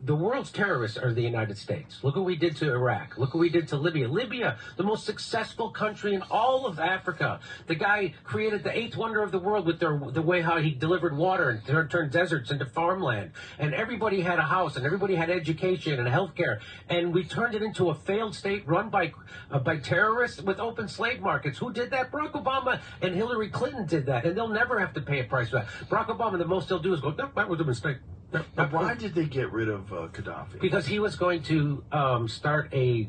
the world's terrorists are the United States. Look what we did to Iraq. Look what we did to Libya. Libya, the most successful country in all of Africa. The guy created the eighth wonder of the world with the way how he delivered water and turned deserts into farmland. And everybody had a house, and everybody had education and health care. And we turned it into a failed state run by terrorists with open slave markets. Who did that? Barack Obama and Hillary Clinton did that. And they'll never have to pay a price for that. Barack Obama, the most he'll do is go, no, that was a mistake. But why did they get rid of Gaddafi? Because he was going to start a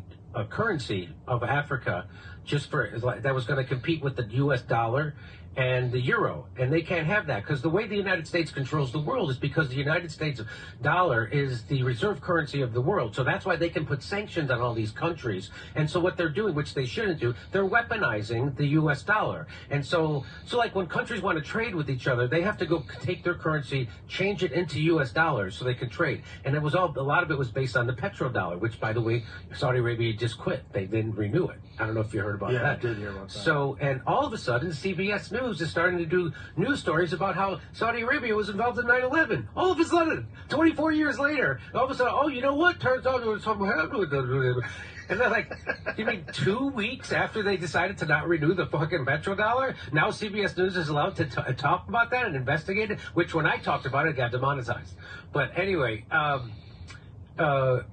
currency of Africa just for that was going to compete with the U.S. dollar and the euro, and they can't have that because the way the United States controls the world is because the United States dollar is the reserve currency of the world. So that's why they can put sanctions on all these countries. And so what they're doing, which they shouldn't do, they're weaponizing the U.S. dollar. And so like when countries want to trade with each other, they have to go take their currency, change it into U.S. dollars so they can trade. And it was a lot of it was based on the petrodollar, which, by the way, Saudi Arabia just quit. They didn't renew it. I don't know if you heard about that. Yeah, I did hear about that. So, and all of a sudden, CBS News is starting to do news stories about how Saudi Arabia was involved in 9/11. All of a sudden, 24 years later, all of a sudden, oh, you know what? Turns out there was something happened with the... And they're like, you mean 2 weeks after they decided to not renew the fucking petrodollar? Now CBS News is allowed to talk about that and investigate it, which when I talked about it, got demonetized. But anyway,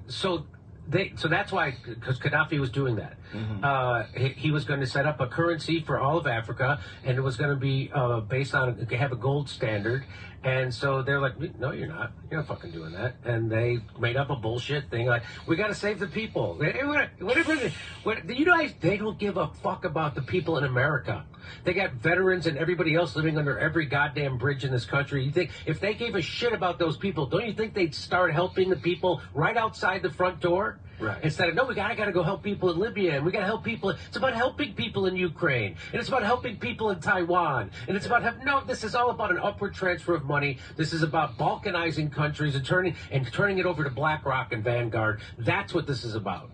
so that's why, because Gaddafi was doing that. Mm-hmm. He was going to set up a currency for all of Africa, and it was going to be based on, have a gold standard. And so they're like, no, you're not. You're not fucking doing that. And they made up a bullshit thing like, we got to save the people. You know, they don't give a fuck about the people in America. They got veterans and everybody else living under every goddamn bridge in this country. You think if they gave a shit about those people, don't you think they'd start helping the people right outside the front door? Right. Instead of, no, we gotta go help people in Libya, and we gotta help people. It's about helping people in Ukraine, and it's about helping people in Taiwan, and it's about this is all about an upward transfer of money. This is about balkanizing countries and turning it over to BlackRock and Vanguard. That's what this is about.